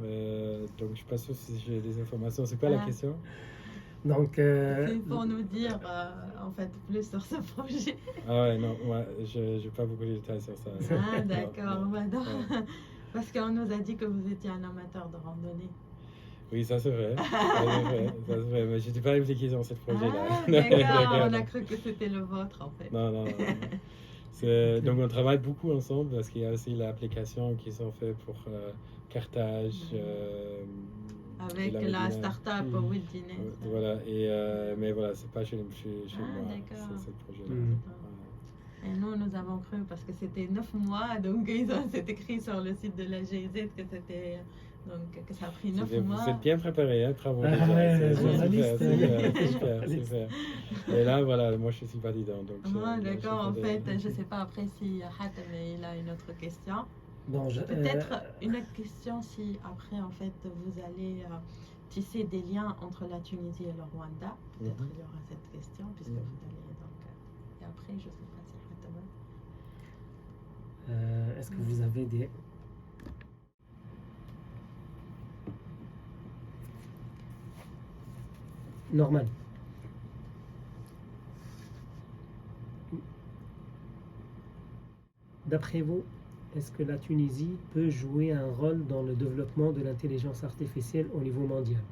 Donc je ne suis pas sûr si j'ai des informations. C'est quoi la question? Donc, c'est pour nous dire en fait plus sur ce projet. Ah ouais, non, je n'ai pas beaucoup de détails sur ça. Ah d'accord, ouais. Parce qu'on nous a dit que vous étiez un amateur de randonnée. Oui, ça c'est vrai. Mais je n'étais pas impliqué dans ce projet-là. Ah, d'accord, on a cru que c'était le vôtre en fait. Non. Donc on travaille beaucoup ensemble parce qu'il y a aussi l'application qui sont faites pour Carthage. Avec la start-up Wildiness. Voilà, mais voilà, c'est pas chez moi, c'est ce projet-là. Et nous avons cru parce que c'était 9 mois, donc c'est écrit sur le site de la GIZ que c'était. Donc, que ça a pris 9 mois. Vous êtes bien préparé, hein, bravo déjà. Super. Et là, voilà, moi je suis pas dedans. D'accord, en fait, je ne sais pas après si Hatem il a une autre question. Bon, peut-être une question si après, en fait, vous allez tisser des liens entre la Tunisie et le Rwanda. Peut-être il y aura cette question, puisque vous allez donc. Et après, je ne sais pas si Hatem. Est-ce que vous avez des. Normal. D'après vous, est-ce que la Tunisie peut jouer un rôle dans le développement de l'intelligence artificielle au niveau mondial?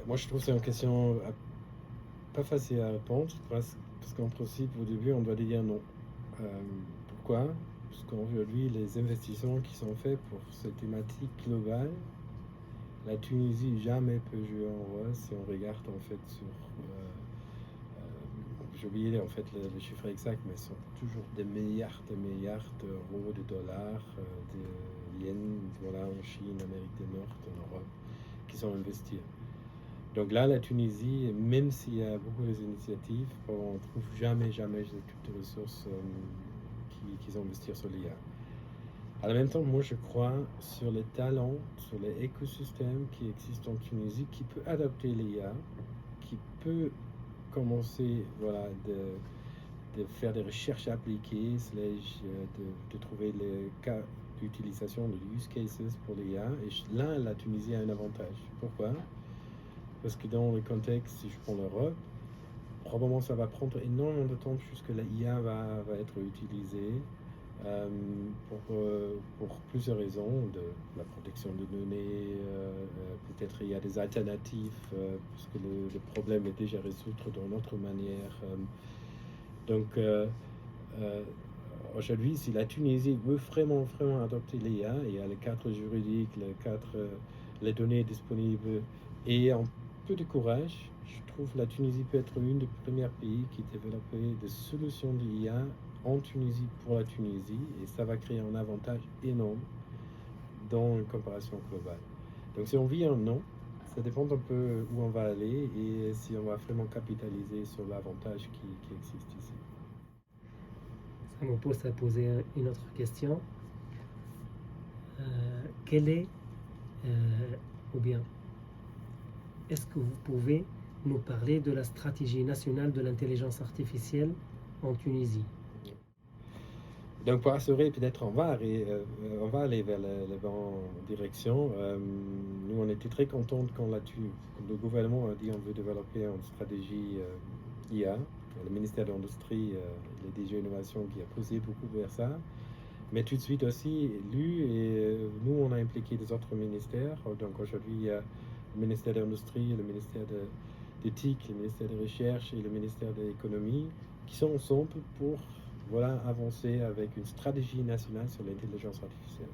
Moi, je trouve que c'est une question pas facile à répondre, parce qu'en principe, au début, on doit dire non. Pourquoi? Parce qu'aujourd'hui, les investissements qui sont faits pour cette thématique globale, la Tunisie jamais peut jouer un rôle si on regarde en fait sur. J'ai oublié en fait le chiffre exact, mais ce sont toujours des milliards d'euros, de dollars, de yens, voilà, en Chine, Amérique du Nord, en Europe, qui sont investis. Donc là, la Tunisie, même s'il y a beaucoup d'initiatives, on ne trouve jamais toutes les ressources qui sont investies sur l'IA. En même temps, moi je crois sur les talents, sur les écosystèmes qui existent en Tunisie, qui peut adapter l'IA, qui peut commencer de faire des recherches appliquées, de trouver les cas d'utilisation, de use cases pour l'IA. Et là, la Tunisie a un avantage. Pourquoi? Parce que dans le contexte, si je prends l'Europe, probablement ça va prendre énormément de temps jusqu'à la IA va être utilisée. Pour plusieurs raisons, de la protection des données, peut-être il y a des alternatives, parce que le problème est déjà résolu d'une autre manière. Donc, aujourd'hui, si la Tunisie veut vraiment adopter l'IA, il y a le cadre juridique, les données disponibles et un peu de courage, je trouve que la Tunisie peut être l'un des premiers pays qui développe des solutions d'IA en Tunisie pour la Tunisie, et ça va créer un avantage énorme dans une comparaison globale. Donc si on vit un non, ça dépend un peu où on va aller et si on va vraiment capitaliser sur l'avantage qui existe ici. Ça me pousse à poser une autre question. Quelle est Ou bien, est-ce que vous pouvez nous parler de la stratégie nationale de l'intelligence artificielle en Tunisie? Donc pour assurer, peut-être on va aller vers la bonne direction. Nous, on était très contents quand le gouvernement a dit on veut développer une stratégie IA. Le ministère de l'Industrie et des Innovations qui a poussé beaucoup vers ça. Mais tout de suite aussi, lui et nous, on a impliqué des autres ministères. Donc aujourd'hui, il y a le ministère de l'Industrie, le ministère d'éthique, le ministère de Recherche et le ministère de l'Économie qui sont ensemble pour avancer avec une stratégie nationale sur l'intelligence artificielle.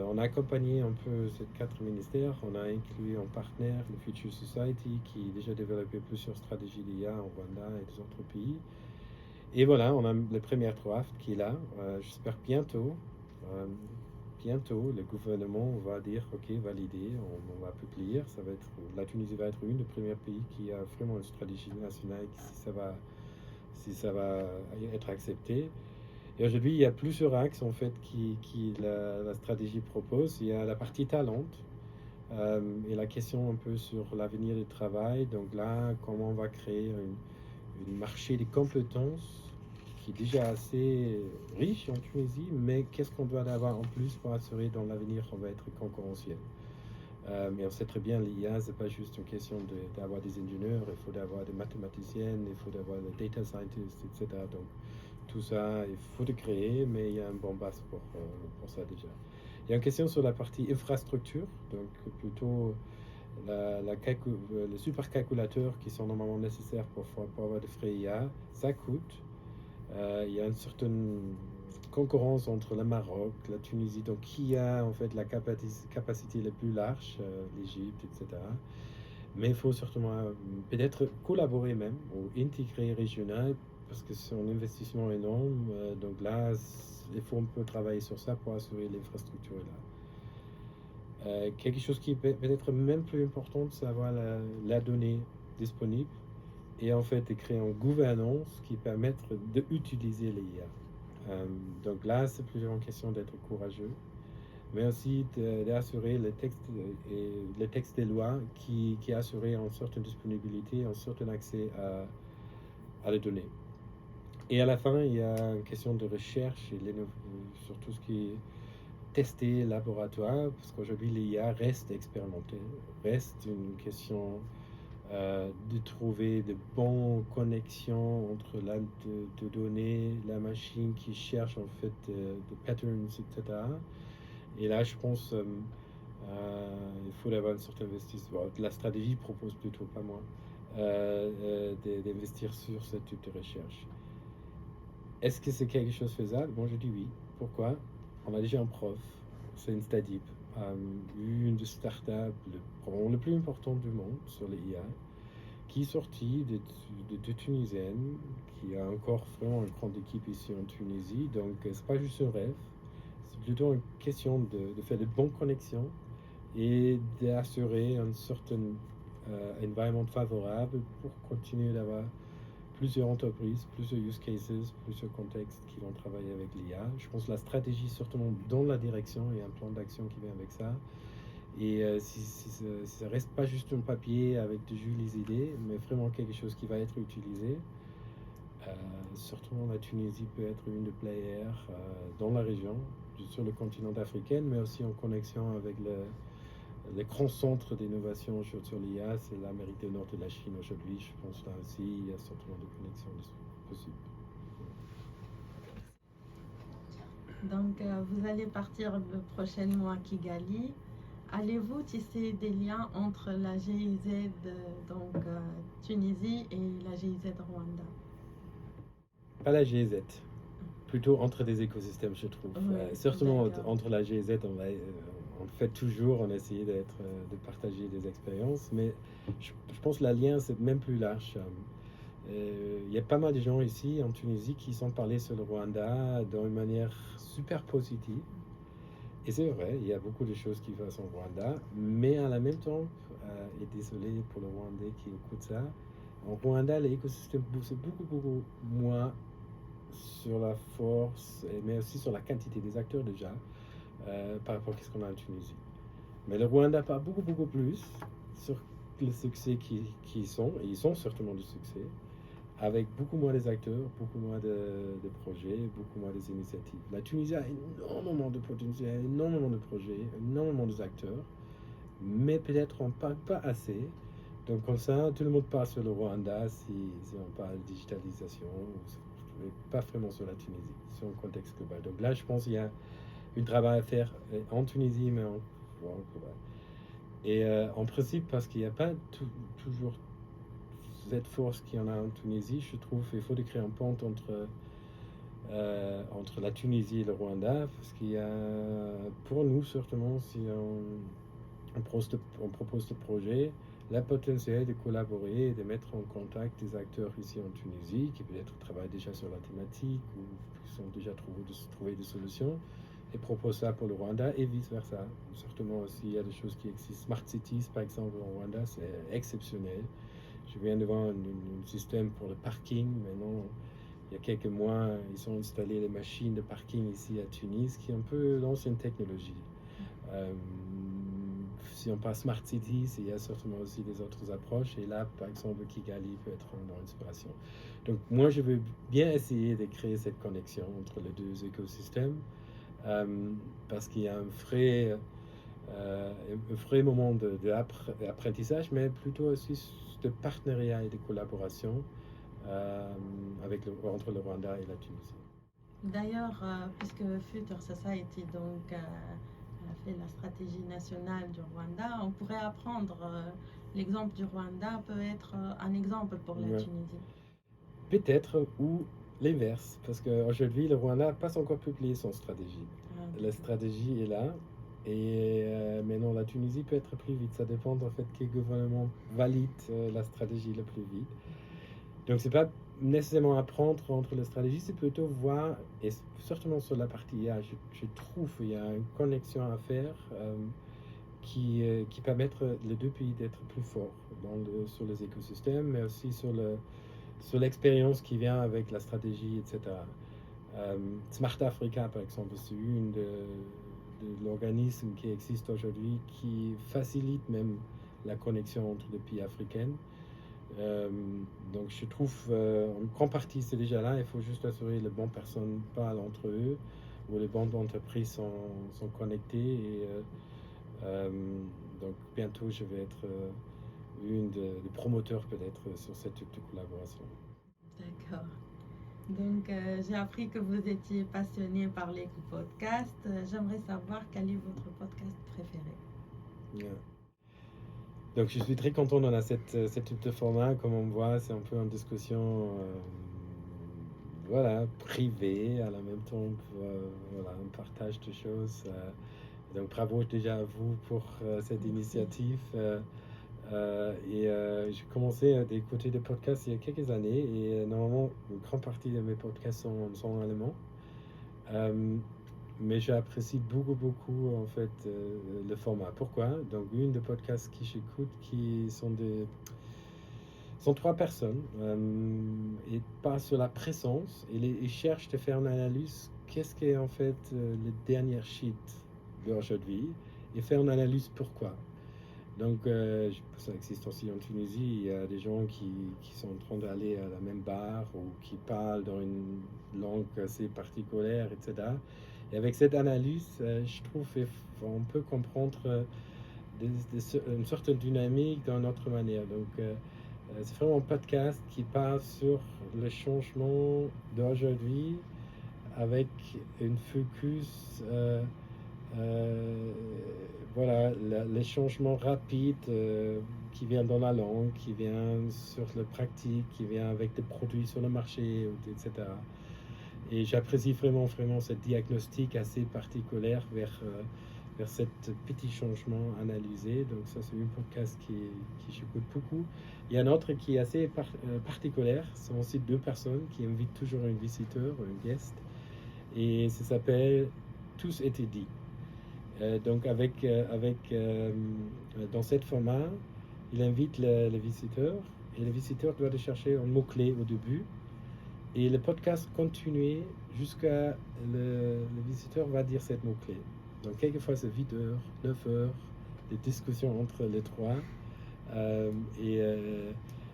On a accompagné un peu ces 4 ministères. On a inclus en partenaire le Future Society qui a déjà développé plusieurs stratégies d'IA en Rwanda et des autres pays. Et voilà, on a le premier draft qui est là. J'espère bientôt, le gouvernement va dire ok, validé, on va publier. La Tunisie va être une des premiers pays qui a vraiment une stratégie nationale si ça va être accepté. Et aujourd'hui, il y a plusieurs axes en fait qui la stratégie propose. Il y a la partie talent et la question un peu sur l'avenir du travail. Donc là, comment on va créer un marché des compétences qui est déjà assez riche en Tunisie, mais qu'est-ce qu'on doit avoir en plus pour assurer dans l'avenir qu'on va être concurrentiel. Mais on sait très bien, l'IA, ce n'est pas juste une question d'avoir des ingénieurs, il faut avoir des mathématiciennes, il faut avoir des data scientists, etc. Donc tout ça, il faut le créer, mais il y a un bon base pour ça déjà. Il y a une question sur la partie infrastructure, donc plutôt les supercalculateurs qui sont normalement nécessaires pour avoir des frais IA, ça coûte. Il y a une certaine concurrence entre le Maroc, la Tunisie, donc qui a en fait la capacité la plus large, l'Égypte, etc. Mais il faut certainement peut-être collaborer même ou intégrer régional parce que c'est un investissement énorme. Donc là, il faut un peu travailler sur ça pour assurer l'infrastructure là. Quelque chose qui est peut-être même plus important, c'est avoir la donnée disponible et en fait de créer une gouvernance qui permette d'utiliser les IA. Donc là, c'est plutôt une question d'être courageux, mais aussi d'assurer les textes des lois qui assurent une certaine disponibilité, un certain accès à les données. Et à la fin, il y a une question de recherche et sur tout ce qui est testé, laboratoire, parce qu'aujourd'hui, l'IA reste expérimentée, reste une question de trouver de bonnes connexions entre de données, la machine qui cherche en fait des patterns, etc. Et là, je pense il faut avoir un certain investissement. La stratégie propose plutôt, pas moi, d'investir sur ce type de recherche. Est-ce que c'est quelque chose faisable? Bon, je dis oui. Pourquoi? On a déjà un prof, c'est une Stadip, une start-up, probablement le plus important du monde sur les IA, qui est sorti de Tunisienne, qui a encore vraiment une grande équipe ici en Tunisie. Donc, c'est pas juste un rêve, c'est plutôt une question de faire de bonnes connexions et d'assurer un certain environnement favorable pour continuer d'avoir plusieurs entreprises, plusieurs use cases, plusieurs contextes qui vont travailler avec l'IA. Je pense que la stratégie, surtout dans la direction, il y a un plan d'action qui vient avec ça. Et si ça reste pas juste un papier avec de jolies idées, mais vraiment quelque chose qui va être utilisé, surtout la Tunisie peut être une des players dans la région, sur le continent africain, mais aussi en connexion avec les grands centres d'innovation sur l'IA, c'est l'Amérique du Nord et la Chine aujourd'hui. Je pense là aussi, il y a certainement des connexions possibles. Donc, vous allez partir prochainement à Kigali. Allez-vous tisser des liens entre la GIZ Tunisie et la GIZ Rwanda? Pas la GIZ, plutôt entre des écosystèmes, je trouve. Certainement entre la GIZ, on fait toujours, on essaie de partager des expériences, mais je pense que le lien, c'est même plus large. Il y a pas mal de gens ici en Tunisie qui sont parlés sur le Rwanda d'une manière super positive. Et c'est vrai, il y a beaucoup de choses qui passent en Rwanda, mais en même temps, et désolé pour le Rwandais qui écoute ça, en Rwanda, l'écosystème c'est beaucoup moins sur la force, mais aussi sur la quantité des acteurs déjà, par rapport à ce qu'on a en Tunisie. Mais le Rwanda parle beaucoup plus sur le succès qui sont, et ils sont certainement du succès, avec beaucoup moins des acteurs, beaucoup moins de projets, beaucoup moins des initiatives. La Tunisie a énormément de potentiel, énormément de projets, énormément d'acteurs, mais peut-être on ne parle pas assez. Donc comme ça, tout le monde parle sur le Rwanda si on parle de digitalisation, mais pas vraiment sur la Tunisie, sur un contexte global. Donc là, je pense qu'il y a un travail à faire en Tunisie, mais en global. Et en principe, parce qu'il n'y a pas toujours cette force qu'il y en a en Tunisie, je trouve qu'il faut créer un pont entre la Tunisie et le Rwanda, parce qu'il y a, pour nous, certainement, si on propose ce projet, la potentiel de collaborer et de mettre en contact des acteurs ici en Tunisie qui peut-être travaillent déjà sur la thématique ou qui sont déjà trouvé des solutions et proposent ça pour le Rwanda et vice-versa. Certainement aussi, il y a des choses qui existent. Smart Cities, par exemple, au Rwanda, c'est exceptionnel. Je viens de voir un système pour le parking. Maintenant, il y a quelques mois, ils ont installé les machines de parking ici à Tunis, qui est un peu l'ancienne technologie. Si on passe Smart Cities, il y a certainement aussi des autres approches. Et là, par exemple, Kigali peut être une inspiration. Donc, moi, je veux bien essayer de créer cette connexion entre les deux écosystèmes parce qu'il y a un vrai moment d'apprentissage, mais plutôt aussi de partenariat et de collaboration entre le Rwanda et la Tunisie. D'ailleurs, puisque Future Society donc, a fait la stratégie nationale du Rwanda, on pourrait apprendre l'exemple du Rwanda peut être un exemple pour la Tunisie. Peut-être, ou l'inverse, parce qu'aujourd'hui, le Rwanda n'a pas encore publié son stratégie. La stratégie est là, et maintenant la Tunisie peut être plus vite. Ça dépend en fait quel gouvernement valide la stratégie le plus vite. Donc c'est pas nécessairement apprendre entre les stratégies, c'est plutôt voir, et certainement sur la partie IA, je trouve qu'il y a une connexion à faire qui permettre les deux pays d'être plus forts sur les écosystèmes, mais aussi sur l'expérience qui vient avec la stratégie, etc. Smart Africa, par exemple, c'est une de l'organisme qui existe aujourd'hui qui facilite même la connexion entre les pays africains. Donc je trouve en grande partie c'est déjà là, il faut juste assurer que les bonnes personnes parlent entre eux ou les bonnes entreprises sont connectées et donc bientôt je vais être une des promoteurs peut-être sur cette type de collaboration. D'accord. Donc j'ai appris que vous étiez passionné par les podcasts. J'aimerais savoir quel est votre podcast préféré. Yeah. Donc je suis très content dans cette type de format. Comme on voit, c'est un peu une discussion privée, à la même temps un partage de choses. Donc bravo déjà à vous pour cette initiative. J'ai commencé à écouter des podcasts il y a quelques années et normalement une grande partie de mes podcasts sont en allemand. Mais j'apprécie beaucoup en fait le format. Pourquoi? Donc une des podcasts que j'écoute qui sont trois personnes et pas sur la présence et ils cherchent à faire une analyse qu'est-ce qu'est en fait le dernier shit d'aujourd'hui et faire une analyse pourquoi. Donc ça existe aussi en Tunisie, il y a des gens qui sont en train d'aller à la même bar ou qui parlent dans une langue assez particulière, etc. Et avec cette analyse, je trouve qu'on peut comprendre une sorte de dynamique dans notre manière. Donc, c'est vraiment un podcast qui parle sur le changement d'aujourd'hui avec une focus, les changements rapides qui viennent dans la langue, qui viennent sur le pratique, qui viennent avec des produits sur le marché, etc. Et j'apprécie vraiment ce diagnostic assez particulier vers ce petit changement analysé. Donc ça, c'est un podcast qui j'écoute beaucoup. Il y a un autre qui est assez particulier. Ce sont aussi deux personnes qui invitent toujours un visiteur, un guest. Et ça s'appelle « Tous été dit ». Donc dans ce format, il invite le visiteur et le visiteur doit chercher un mot-clé au début. Et le podcast continue jusqu'à le visiteur va dire cette mot-clé. Donc quelquefois c'est 8 heures, 9 heures, discussions entre les trois.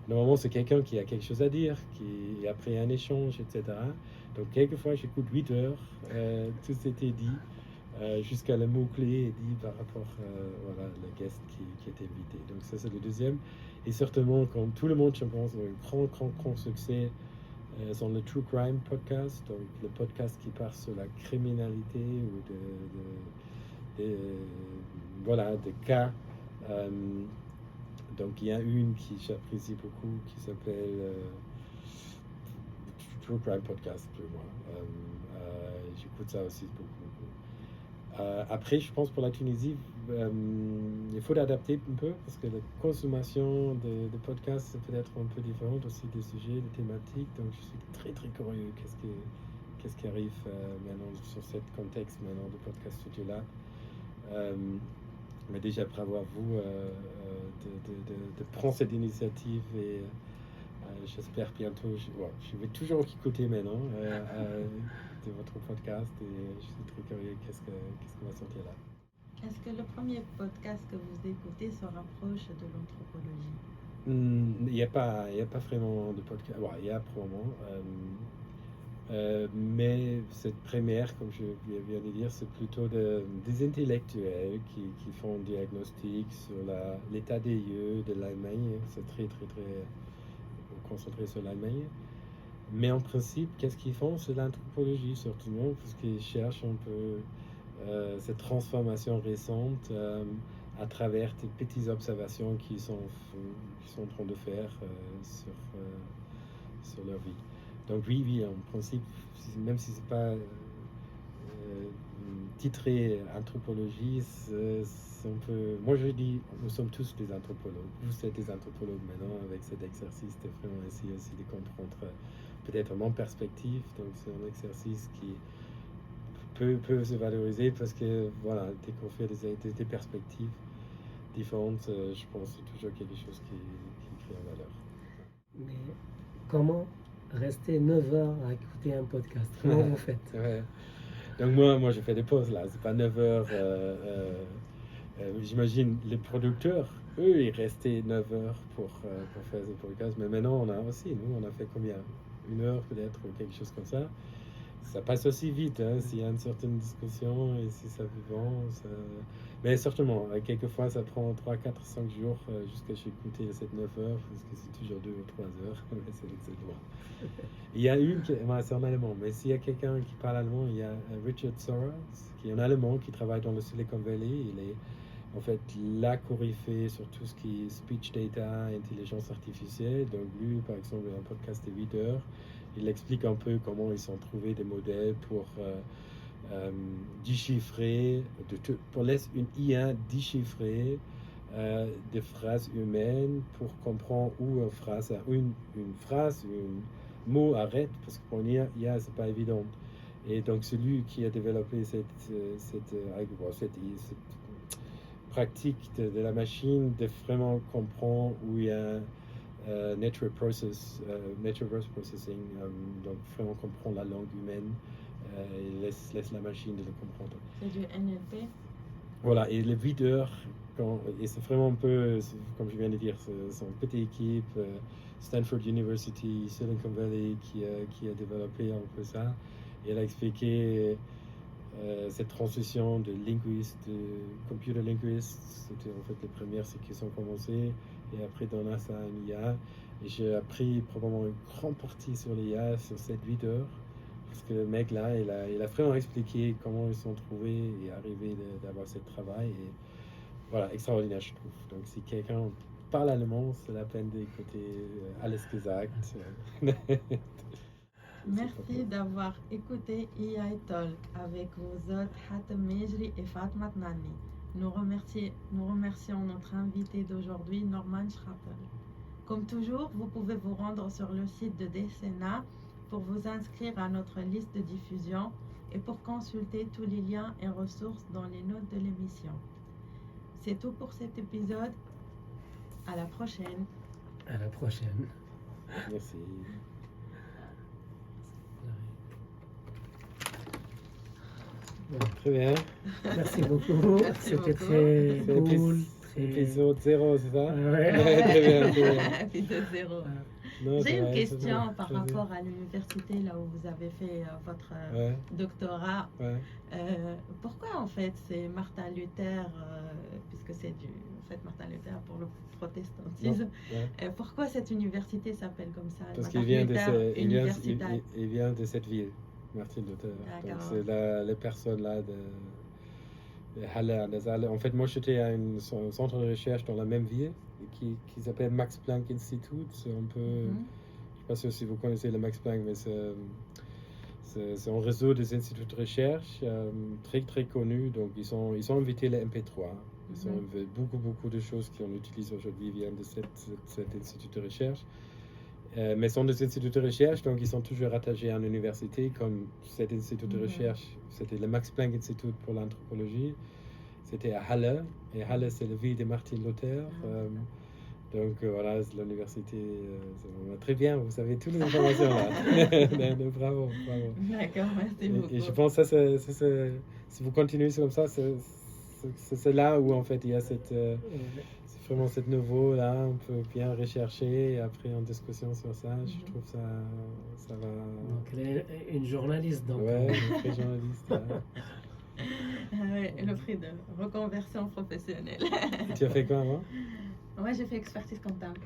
Normalement, c'est quelqu'un qui a quelque chose à dire, qui après un échange, etc. Donc, quelquefois, j'écoute 8 heures, tout c'était dit, jusqu'à le mot-clé dit par rapport voilà, le guest qui était invité. Donc, ça, c'est le deuxième. Et certainement, comme tout le monde, je pense, a un grand succès sont le True Crime Podcast, donc le podcast qui part sur la criminalité ou voilà, des cas. Donc il y a une qui j'apprécie beaucoup qui s'appelle True Crime Podcast pour moi. J'écoute ça aussi beaucoup. Après, je pense pour la Tunisie, il faut l'adapter un peu parce que la consommation de podcasts c'est peut-être un peu différente aussi des sujets, des thématiques. Donc je suis très curieux qu'est-ce qui arrive maintenant sur ce contexte maintenant de podcast studio là. Mais déjà bravo à vous de prendre cette initiative et j'espère bientôt, je vais toujours écouter maintenant de votre podcast et je suis très curieux qu'est-ce qui va sortir là. Est-ce que le premier podcast que vous écoutez se rapproche de l'anthropologie? Il n'y a pas vraiment de podcast. Il y a probablement. Mais cette première, comme je viens de dire, c'est plutôt des intellectuels qui font un diagnostic sur l'état des lieux de l'Allemagne. C'est très concentré sur l'Allemagne. Mais en principe, qu'est-ce qu'ils font? C'est l'anthropologie surtout, parce qu'ils cherchent un peu cette transformation récente à travers des petites observations qu'ils sont en train de faire sur leur vie. Donc oui, en principe, même si c'est pas titré anthropologie, c'est un peu... Moi je dis, nous sommes tous des anthropologues. Vous êtes des anthropologues maintenant avec cet exercice de vraiment essayer aussi de comprendre peut-être mon perspective. Donc c'est un exercice qui peut se valoriser parce que voilà, dès qu'on fait des perspectives différentes, je pense que c'est toujours quelque chose qui crée en valeur. Mais comment rester 9 heures à écouter un podcast? Comment vous faites? Ouais. Donc moi je fais des pauses là, c'est pas 9 heures. J'imagine les producteurs, eux, ils restaient 9 heures pour faire ce podcast. Mais maintenant, on a fait combien? 1 heure peut-être ou quelque chose comme ça. Ça passe aussi vite, hein, s'il y a une certaine discussion et si ça vivant. Mais certainement, quelquefois ça prend 3, 4, 5 jours jusqu'à j'écouter cette 9 heures, parce que c'est toujours 2 ou 3 heures. c'est loin. Il y a une, c'est en allemand, mais s'il y a quelqu'un qui parle allemand, il y a Richard Sorrell, qui est un allemand qui travaille dans le Silicon Valley. Il est en fait la coryphée sur tout ce qui est speech data, intelligence artificielle. Donc lui, par exemple, il a un podcast de 8 heures. Il explique un peu comment ils ont trouvé des modèles pour déchiffrer, pour laisser une IA déchiffrer des phrases humaines pour comprendre où une mot arrête, parce que pour une IA, c'est pas évident. Et donc celui qui a développé cette pratique de la machine de vraiment comprendre où il y a natural processing, donc vraiment comprendre la langue humaine et laisse la machine de le comprendre. C'est du NLP? Voilà, et les 8 heures, et c'est vraiment un peu, comme je viens de dire, c'est une petite équipe, Stanford University, Silicon Valley, qui a développé un peu ça. Et elle a expliqué cette transition de linguiste, de computer linguist. C'était en fait les premières qui sont commencées. Et après, dans là, ça a une IA. Et j'ai appris probablement une grande partie sur l'IA sur cette 8 heures. Parce que le mec là, il a vraiment expliqué comment ils sont trouvés et arrivés d'avoir ce travail. Et voilà, extraordinaire, je trouve. Donc, si quelqu'un parle allemand, c'est la peine d'écouter Alles gesagt. Merci d'avoir écouté AI Talk avec vos hôtes Hatem Mejri et Fatma Tnani. Nous remercions notre invité d'aujourd'hui, Norman Schrappel. Comme toujours, vous pouvez vous rendre sur le site de Decena pour vous inscrire à notre liste de diffusion et pour consulter tous les liens et ressources dans les notes de l'émission. C'est tout pour cet épisode. À la prochaine. À la prochaine. Merci. Très bien. Merci beaucoup. Merci C'était beaucoup. très C'est cool. Très... épisode 0, c'est ça? Ouais. Très bien, très bien. Épisode 0. Non, c'est J'ai une vrai, c'est question bien. par Vas-y. rapport à l'université, là où vous avez fait votre Ouais, doctorat. ouais. Pourquoi en fait c'est Martin Luther, puisque c'est en fait Martin Luther pour le protestantisme, Ouais. pourquoi cette université s'appelle comme ça? Parce Martin qu'il vient, Luther Universität. il vient de cette ville, Martin Luther. Donc D'accord. c'est les personnes là de Halle, des Halles. En fait, moi j'étais à un centre de recherche dans la même ville qui s'appelle Max Planck Institute. C'est un peu, je ne sais pas sûr si vous connaissez le Max Planck, mais c'est un réseau des instituts de recherche très très connus. Donc ils ont invité les MP3. Ils ont beaucoup de choses qu'on utilise aujourd'hui viennent de cet institut de recherche. Mais ce sont des instituts de recherche, donc ils sont toujours rattachés à une université, comme cet institut de recherche, c'était le Max Planck Institute pour l'anthropologie, c'était à Halle, et Halle c'est la ville de Martin Luther. Donc voilà, c'est l'université, c'est vraiment très bien, vous savez toutes les informations là. Bravo. D'accord, merci beaucoup. Et je pense que si vous continuez comme ça, c'est là où en fait il y a c'est vraiment cette nouveau là, on peut bien rechercher et après en discussion sur ça, je trouve ça va. Donc elle est une journaliste donc. Ouais, une vraie journaliste. Ouais, le prix de reconversion professionnelle. Tu as fait quoi avant? Moi j'ai fait expertise comptable.